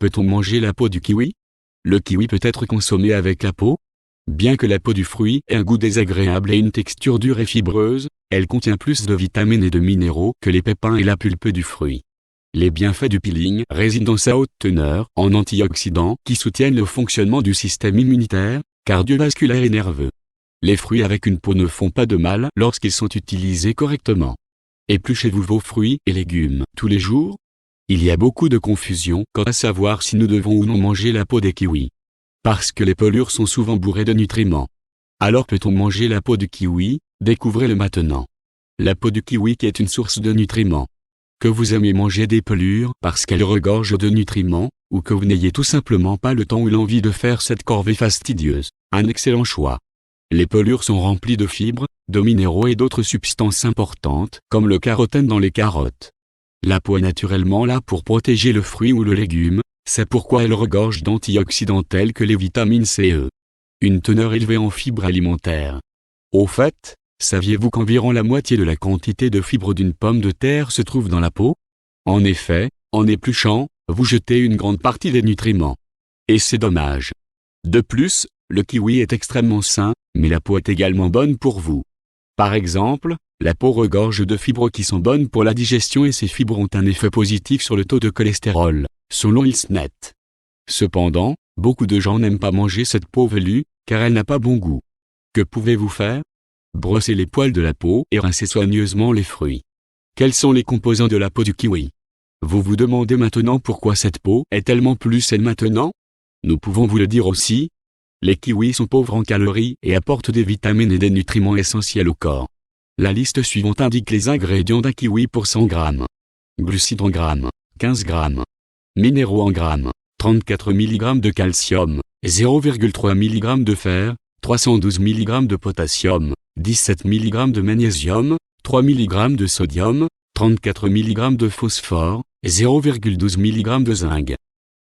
Peut-on manger la peau du kiwi? Le kiwi peut être consommé avec la peau. Bien que la peau du fruit ait un goût désagréable et une texture dure et fibreuse, elle contient plus de vitamines et de minéraux que les pépins et la pulpe du fruit. Les bienfaits du peeling résident dans sa haute teneur en antioxydants qui soutiennent le fonctionnement du système immunitaire, cardiovasculaire et nerveux. Les fruits avec une peau ne font pas de mal lorsqu'ils sont utilisés correctement. Épluchez-vous vos fruits et légumes tous les jours? Il y a beaucoup de confusion quant à savoir si nous devons ou non manger la peau des kiwis. Parce que les pelures sont souvent bourrées de nutriments. Alors peut-on manger la peau du kiwi? Découvrez-le maintenant. La peau du kiwi qui est une source de nutriments. Que vous aimez manger des pelures parce qu'elles regorgent de nutriments, ou que vous n'ayez tout simplement pas le temps ou l'envie de faire cette corvée fastidieuse, un excellent choix. Les pelures sont remplies de fibres, de minéraux et d'autres substances importantes, comme le carotène dans les carottes. La peau est naturellement là pour protéger le fruit ou le légume, c'est pourquoi elle regorge d'antioxydants tels que les vitamines C et E. Une teneur élevée en fibres alimentaires. Au fait, saviez-vous qu'environ la moitié de la quantité de fibres d'une pomme de terre se trouve dans la peau? En effet, en épluchant, vous jetez une grande partie des nutriments. Et c'est dommage. De plus, le kiwi est extrêmement sain, mais la peau est également bonne pour vous. Par exemple, la peau regorge de fibres qui sont bonnes pour la digestion et ces fibres ont un effet positif sur le taux de cholestérol, selon ILSNET. Cependant, beaucoup de gens n'aiment pas manger cette peau velue, car elle n'a pas bon goût. Que pouvez-vous faire? Brossez les poils de la peau et rincez soigneusement les fruits. Quels sont les composants de la peau du kiwi? Vous vous demandez maintenant pourquoi cette peau est tellement plus saine maintenant? Nous pouvons vous le dire aussi. Les kiwis sont pauvres en calories et apportent des vitamines et des nutriments essentiels au corps. La liste suivante indique les ingrédients d'un kiwi pour 100 grammes. Glucides en grammes, 15 grammes. Minéraux en grammes, 34 mg de calcium, 0,3 mg de fer, 312 mg de potassium, 17 mg de magnésium, 3 mg de sodium, 34 mg de phosphore, 0,12 mg de zinc.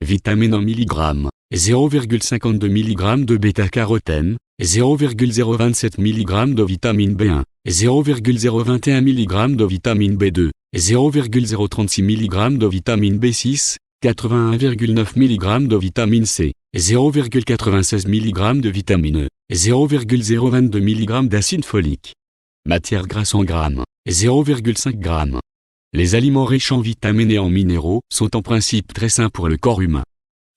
Vitamines en milligrammes, 0,52 mg de bêta-carotène, 0,027 mg de vitamine B1, 0,021 mg de vitamine B2, 0,036 mg de vitamine B6, 81,9 mg de vitamine C, 0,96 mg de vitamine E, 0,022 mg d'acide folique. Matière grasse en grammes, 0,5 g. Les aliments riches en vitamines et en minéraux sont en principe très sains pour le corps humain.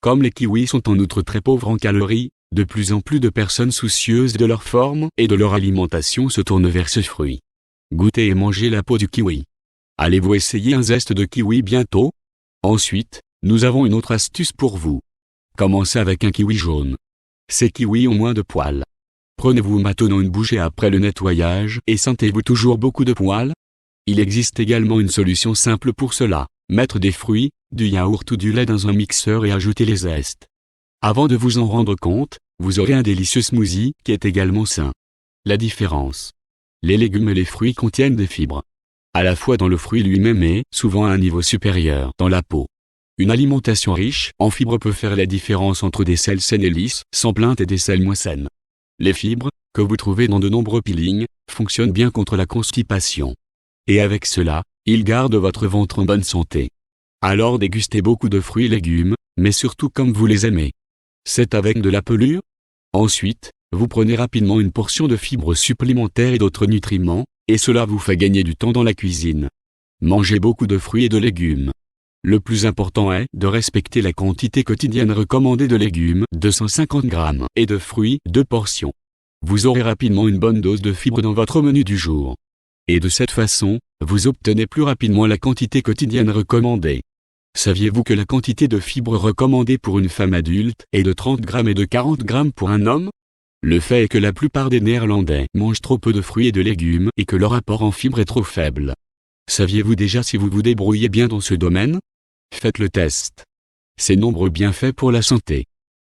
Comme les kiwis sont en outre très pauvres en calories, de plus en plus de personnes soucieuses de leur forme et de leur alimentation se tournent vers ce fruit. Goûtez et mangez la peau du kiwi. Allez-vous essayer un zeste de kiwi bientôt? Ensuite, nous avons une autre astuce pour vous. Commencez avec un kiwi jaune. Ces kiwis ont moins de poils. Prenez-vous maintenant une bougie après le nettoyage et sentez-vous toujours beaucoup de poils? Il existe également une solution simple pour cela. Mettre des fruits, du yaourt ou du lait dans un mixeur et ajouter les zestes. Avant de vous en rendre compte, vous aurez un délicieux smoothie qui est également sain. La différence. Les légumes et les fruits contiennent des fibres. À la fois dans le fruit lui-même et, souvent à un niveau supérieur, dans la peau. Une alimentation riche en fibres peut faire la différence entre des selles saines et lisses, sans plainte et des selles moins saines. Les fibres, que vous trouvez dans de nombreux peelings, fonctionnent bien contre la constipation. Et avec cela, ils gardent votre ventre en bonne santé. Alors dégustez beaucoup de fruits et légumes, mais surtout comme vous les aimez. C'est avec de la pelure? Ensuite, vous prenez rapidement une portion de fibres supplémentaires et d'autres nutriments, et cela vous fait gagner du temps dans la cuisine. Mangez beaucoup de fruits et de légumes. Le plus important est de respecter la quantité quotidienne recommandée de légumes, 250 g, et de fruits, 2 portions. Vous aurez rapidement une bonne dose de fibres dans votre menu du jour. Et de cette façon, vous obtenez plus rapidement la quantité quotidienne recommandée. Saviez-vous que la quantité de fibres recommandée pour une femme adulte est de 30 g et de 40 g pour un homme? Le fait est que la plupart des Néerlandais mangent trop peu de fruits et de légumes et que leur apport en fibres est trop faible. Saviez-vous déjà si vous vous débrouillez bien dans ce domaine? Faites le test. Ces nombreux bienfaits pour la santé.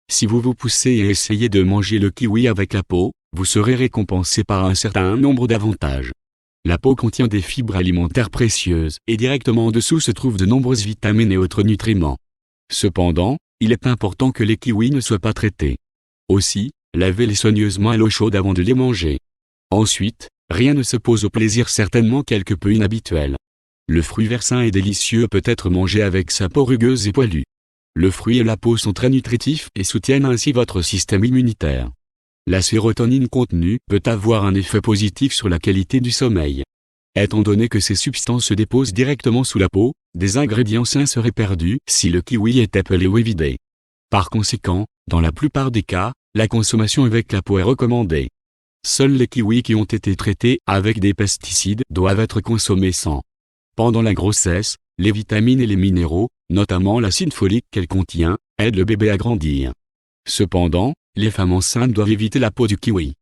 Si vous vous poussez et essayez de manger le kiwi avec la peau, vous serez récompensé par un certain nombre d'avantages. La peau contient des fibres alimentaires précieuses et directement en dessous se trouvent de nombreuses vitamines et autres nutriments. Cependant, il est important que les kiwis ne soient pas traités. Aussi, lavez-les soigneusement à l'eau chaude avant de les manger. Ensuite, rien ne s'oppose au plaisir certainement quelque peu inhabituel. Le fruit vert sain et délicieux peut être mangé avec sa peau rugueuse et poilue. Le fruit et la peau sont très nutritifs et soutiennent ainsi votre système immunitaire. La sérotonine contenue peut avoir un effet positif sur la qualité du sommeil. Étant donné que ces substances se déposent directement sous la peau, des ingrédients sains seraient perdus si le kiwi était pelé ou évidé. Par conséquent, dans la plupart des cas, la consommation avec la peau est recommandée. Seuls les kiwis qui ont été traités avec des pesticides doivent être consommés sans. Pendant la grossesse, les vitamines et les minéraux, notamment l'acide folique qu'elle contient, aident le bébé à grandir. Cependant, les femmes enceintes doivent éviter la peau du kiwi.